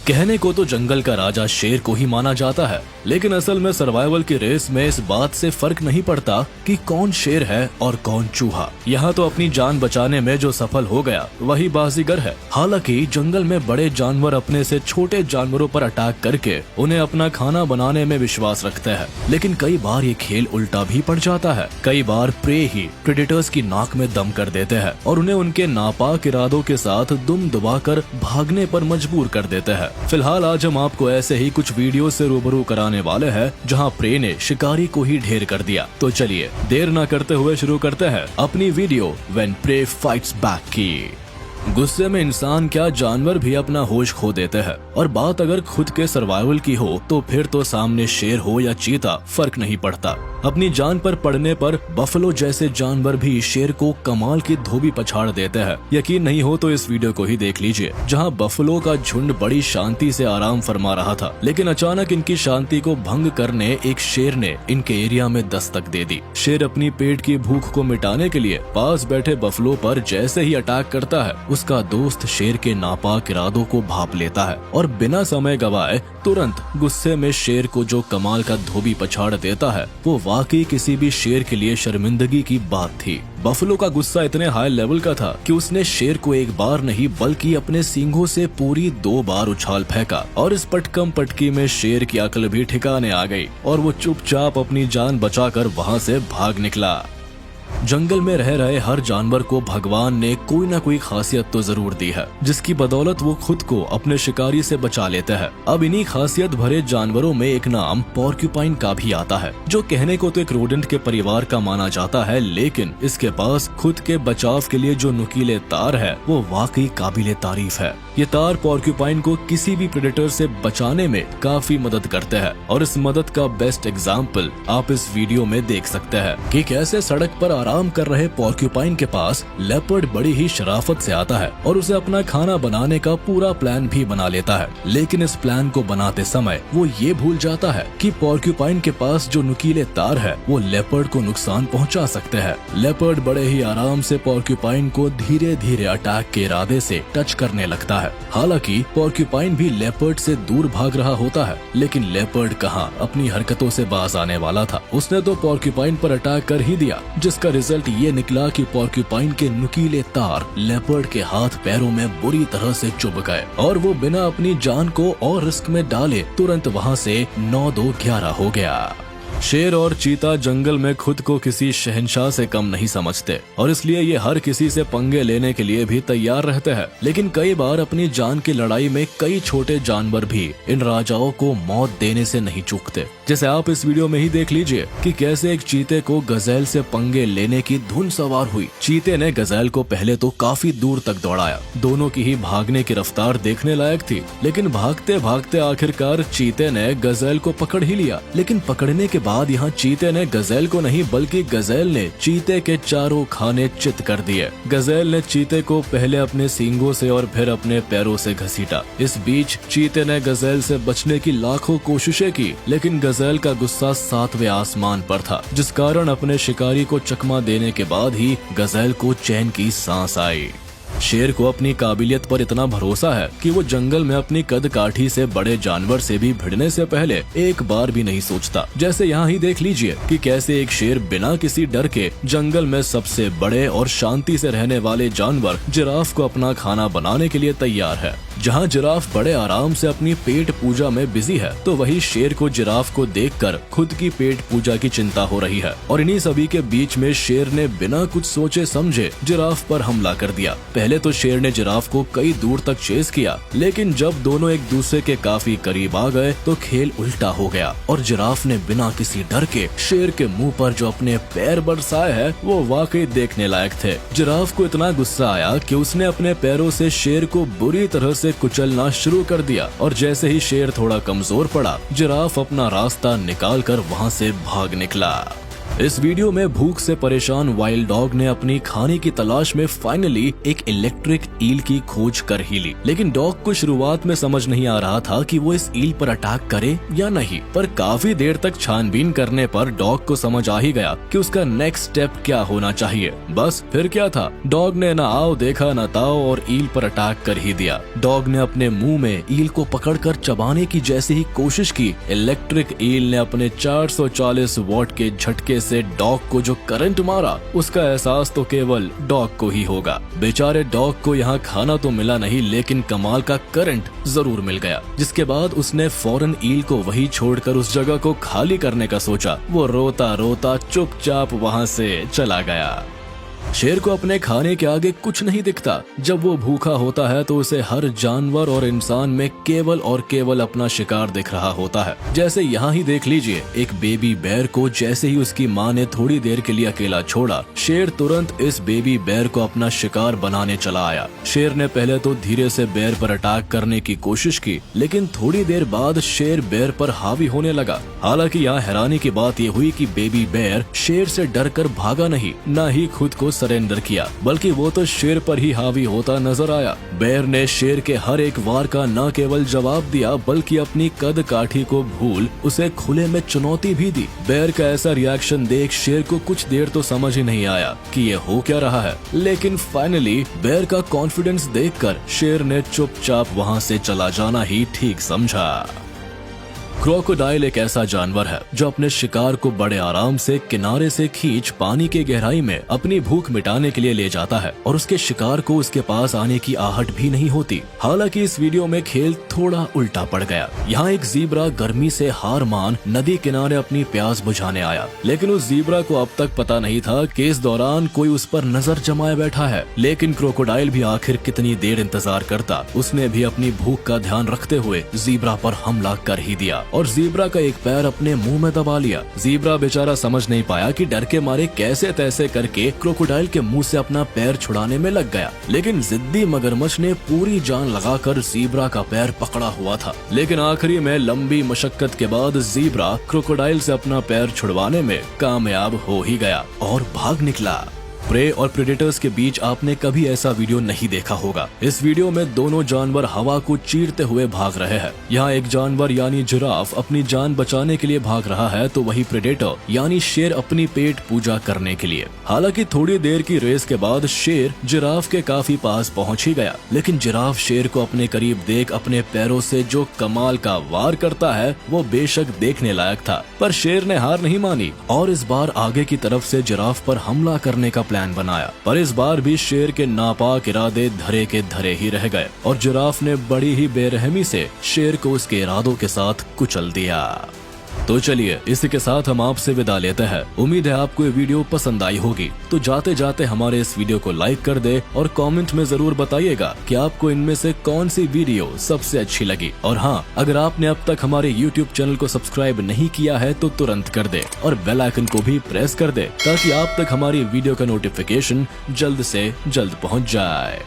कहने को तो जंगल का राजा शेर को ही माना जाता है, लेकिन असल में सर्वाइवल की रेस में इस बात से फर्क नहीं पड़ता कि कौन शेर है और कौन चूहा। यहाँ तो अपनी जान बचाने में जो सफल हो गया वही बाजीगर है। हालांकि जंगल में बड़े जानवर अपने से छोटे जानवरों पर अटैक करके उन्हें अपना खाना बनाने में विश्वास रखते हैं, लेकिन कई बार ये खेल उल्टा भी पड़ जाता है। कई बार प्रे ही प्रेडेटर्स की नाक में दम कर देते हैं और उन्हें उनके नापाक इरादों के साथ दुम दबाकर भागने पर मजबूर कर देते हैं। फिलहाल आज हम आपको ऐसे ही कुछ वीडियो से रूबरू कराने वाले हैं जहां प्रे ने शिकारी को ही ढेर कर दिया। तो चलिए देर न करते हुए शुरू करते हैं अपनी video when prey fights back की। गुस्से में इंसान क्या जानवर भी अपना होश खो देते हैं, और बात अगर खुद के सर्वाइवल की हो तो फिर तो सामने शेर हो या चीता फर्क नहीं पड़ता। अपनी जान पर पड़ने पर बफलो जैसे जानवर भी शेर को कमाल की धोबी पछाड़ देते हैं। यकीन नहीं हो तो इस वीडियो को ही देख लीजिए, जहां बफलो का झुंड बड़ी शांति से आराम फरमा रहा था, लेकिन अचानक इनकी शांति को भंग करने एक शेर ने इनके एरिया में दस्तक दे दी। शेर अपनी पेट की भूख को मिटाने के लिए पास बैठे बफलो पर जैसे ही अटैक करता है, उसका दोस्त शेर के नापाक इरादों को भांप लेता है और बिना समय गवाए तुरंत गुस्से में शेर को जो कमाल का धोबी पछाड़ देता है, वो वाकई किसी भी शेर के लिए शर्मिंदगी की बात थी। बफलो का गुस्सा इतने हाई लेवल का था कि उसने शेर को एक बार नहीं बल्कि अपने सींगों से पूरी 2 बार उछाल फेंका, और इस पटकम पटकी में शेर की अकल भी ठिकाने आ गई और वो चुपचाप अपनी जान बचाकर वहां से भाग निकला। जंगल में रह रहे हर जानवर को भगवान ने कोई न कोई खासियत तो जरूर दी है, जिसकी बदौलत वो खुद को अपने शिकारी से बचा लेते हैं। अब इन्हीं खासियत भरे जानवरों में एक नाम पोर्क्यूपाइन का भी आता है, जो कहने को तो एक रोडेंट के परिवार का माना जाता है, लेकिन इसके पास खुद के बचाव के लिए जो नुकीले तार है वो वाकई काबिले तारीफ है। ये तार पोर्क्यूपाइन को किसी भी प्रेडेटर से बचाने में काफी मदद करते हैं, और इस मदद का बेस्ट एग्जाम्पल आप इस वीडियो में देख सकते हैं कि कैसे सड़क पर आराम कर रहे पोर्क्यूपाइन के पास लेपर्ड बड़ी ही शराफत से आता है और उसे अपना खाना बनाने का पूरा प्लान भी बना लेता है। लेकिन इस प्लान को बनाते समय वो ये भूल जाता है कि पोर्क्यूपाइन के पास जो नुकीले तार है वो लेपर्ड को नुकसान पहुंचा सकते हैं। लेपर्ड बड़े ही आराम से पोर्क्यूपाइन को धीरे धीरे अटैक के इरादे से टच करने लगता है। हालांकि पोर्क्यूपाइन भी लेपर्ड से दूर भाग रहा होता है, लेकिन लेपर्ड कहाँ अपनी हरकतों से बाज आने वाला था। उसने तो पोर्क्यूपाइन पर अटैक कर ही दिया, जिसका रिजल्ट ये निकला कि पोर्क्यूपाइन के नुकीले तार लेपर्ड के हाथ पैरों में बुरी तरह से चुभ गए और वो बिना अपनी जान को और रिस्क में डाले तुरंत वहाँ से 9-2-11 हो गया। शेर और चीता जंगल में खुद को किसी शहंशाह से कम नहीं समझते, और इसलिए ये हर किसी से पंगे लेने के लिए भी तैयार रहते हैं। लेकिन कई बार अपनी जान की लड़ाई में कई छोटे जानवर भी इन राजाओं को मौत देने से नहीं चूकते। जैसे आप इस वीडियो में ही देख लीजिए कि कैसे एक चीते को गजेल से पंगे लेने की धुन सवार हुई। चीते ने गजेल को पहले तो काफी दूर तक दौड़ाया। दोनों की ही भागने की रफ्तार देखने लायक थी, लेकिन भागते भागते आखिरकार चीते ने गजेल को पकड़ ही लिया। लेकिन पकड़ने के बाद यहाँ चीते ने गजेल को नहीं बल्कि गजेल ने चीते के चारों खाने चित कर दिए। गजेल ने चीते को पहले अपने सींगों से और फिर अपने पैरों से घसीटा। इस बीच चीते ने गजेल से बचने की लाखों कोशिशें की, लेकिन गजेल का गुस्सा 7वें आसमान पर था, जिस कारण अपने शिकारी को चकमा देने के बाद ही गजेल को चैन की सांस आई। शेर को अपनी काबिलियत पर इतना भरोसा है कि वो जंगल में अपनी कद काठी से बड़े जानवर से भी भिड़ने से पहले एक बार भी नहीं सोचता। जैसे यहाँ ही देख लीजिए कि कैसे एक शेर बिना किसी डर के जंगल में सबसे बड़े और शांति से रहने वाले जानवर जिराफ को अपना खाना बनाने के लिए तैयार है। जहाँ जिराफ बड़े आराम से अपनी पेट पूजा में बिजी है, तो वही शेर को जिराफ को देखकर खुद की पेट पूजा की चिंता हो रही है। और इन्हीं सभी के बीच में शेर ने बिना कुछ सोचे समझे जिराफ पर हमला कर दिया। पहले तो शेर ने जिराफ को कई दूर तक चेस किया, लेकिन जब दोनों एक दूसरे के काफी करीब आ गए तो खेल उल्टा हो गया और जिराफ ने बिना किसी डर के शेर के मुंह पर जो अपने पैर बरसाए हैं वो वाकई देखने लायक थे। जिराफ को इतना गुस्सा आया कि उसने अपने पैरों से शेर को बुरी तरह से कुचलना शुरू कर दिया, और जैसे ही शेर थोड़ा कमजोर पड़ा, जिराफ अपना रास्ता निकालकर वहां से भाग निकला। इस वीडियो में भूख से परेशान वाइल्ड डॉग ने अपनी खाने की तलाश में फाइनली एक इलेक्ट्रिक ईल की खोज कर ही ली। लेकिन डॉग को शुरुआत में समझ नहीं आ रहा था कि वो इस ईल पर अटैक करे या नहीं, पर काफी देर तक छानबीन करने पर डॉग को समझ आ ही गया कि उसका नेक्स्ट स्टेप क्या होना चाहिए। बस फिर क्या था, डॉग ने ना आओ देखा ना ताओ और ईल पर अटैक कर ही दिया। डॉग ने अपने मुंह में ईल को पकड़कर चबाने की जैसे ही कोशिश की, इलेक्ट्रिक ईल ने अपने 440 वॉट के झटके से डॉग को जो करंट मारा, उसका एहसास तो केवल डॉग को ही होगा। बेचारे डॉग को यहाँ खाना तो मिला नहीं, लेकिन कमाल का करंट जरूर मिल गया, जिसके बाद उसने फौरन ईल को वहीं छोड़कर उस जगह को खाली करने का सोचा। वो रोता रोता चुपचाप वहाँ से चला गया। शेर को अपने खाने के आगे कुछ नहीं दिखता। जब वो भूखा होता है तो उसे हर जानवर और इंसान में केवल और केवल अपना शिकार दिख रहा होता है। जैसे यहाँ ही देख लीजिए, एक बेबी बेर को जैसे ही उसकी माँ ने थोड़ी देर के लिए अकेला छोड़ा, शेर तुरंत इस बेबी बेर को अपना शिकार बनाने चला आया। शेर ने पहले तो धीरे से बेर पर अटैक करने की कोशिश की, लेकिन थोड़ी देर बाद शेर बेर पर हावी होने लगा। हालांकि यहाँ हैरानी की बात ये हुई कि बेबी बेर शेर से डरकर भागा नहीं, न ही खुद को सरेंडर किया, बल्कि वो तो शेर पर ही हावी होता नजर आया। बेर ने शेर के हर एक वार का न केवल जवाब दिया, बल्कि अपनी कद काठी को भूल उसे खुले में चुनौती भी दी। बेर का ऐसा रिएक्शन देख शेर को कुछ देर तो समझ ही नहीं आया कि ये हो क्या रहा है, लेकिन फाइनली बेर का कॉन्फिडेंस देखकर शेर ने चुपचाप वहाँ से चला जाना ही ठीक समझा। क्रोकोडाइल एक ऐसा जानवर है जो अपने शिकार को बड़े आराम से किनारे से खींच पानी के गहराई में अपनी भूख मिटाने के लिए ले जाता है, और उसके शिकार को उसके पास आने की आहट भी नहीं होती। हालांकि इस वीडियो में खेल थोड़ा उल्टा पड़ गया। यहाँ एक ज़ीब्रा गर्मी से हार मान नदी किनारे अपनी प्यास बुझाने आया, लेकिन उस ज़ीब्रा को अब तक पता नहीं था कि इस दौरान कोई उस पर नजर जमाए बैठा है। लेकिन क्रोकोडाइल भी आखिर कितनी देर इंतजार करता, उसने भी अपनी भूख का ध्यान रखते हुए ज़ीब्रा पर हमला कर ही दिया और ज़ीब्रा का एक पैर अपने मुंह में दबा लिया। ज़ीब्रा बेचारा समझ नहीं पाया कि डर के मारे कैसे तैसे करके क्रोकोडाइल के मुंह से अपना पैर छुड़ाने में लग गया, लेकिन जिद्दी मगरमच्छ ने पूरी जान लगाकर ज़ीब्रा का पैर पकड़ा हुआ था। लेकिन आखिरी में लंबी मशक्कत के बाद ज़ीब्रा क्रोकोडाइल से अपना पैर छुड़वाने में कामयाब हो ही गया और भाग निकला। प्रे और प्रेडेटर्स के बीच आपने कभी ऐसा वीडियो नहीं देखा होगा। इस वीडियो में दोनों जानवर हवा को चीरते हुए भाग रहे हैं। यहाँ एक जानवर यानी जिराफ अपनी जान बचाने के लिए भाग रहा है, तो वही प्रेडेटर यानी शेर अपनी पेट पूजा करने के लिए। हालांकि थोड़ी देर की रेस के बाद शेर जिराफ के काफी पास पहुंच ही गया, लेकिन जिराफ शेर को अपने करीब देख अपने पैरों से जो कमाल का वार करता है वो बेशक देखने लायक था। पर शेर ने हार नहीं मानी और इस बार आगे की तरफ से जिराफ पर हमला करने का प्लान बनाया, पर इस बार भी शेर के नापाक इरादे धरे के धरे ही रह गए और जिराफ ने बड़ी ही बेरहमी से शेर को उसके इरादों के साथ कुचल दिया। तो चलिए इसी के साथ हम आपसे विदा लेते हैं। उम्मीद है आपको ये वीडियो पसंद आई होगी। तो जाते जाते हमारे इस वीडियो को लाइक कर दे और कमेंट में जरूर बताइएगा कि आपको इनमें से कौन सी वीडियो सबसे अच्छी लगी। और हाँ, अगर आपने अब तक हमारे YouTube चैनल को सब्सक्राइब नहीं किया है तो तुरंत कर दे और बेल आइकन को भी प्रेस कर दे, ताकि आप तक हमारी वीडियो का नोटिफिकेशन जल्द से जल्द पहुँच जाए।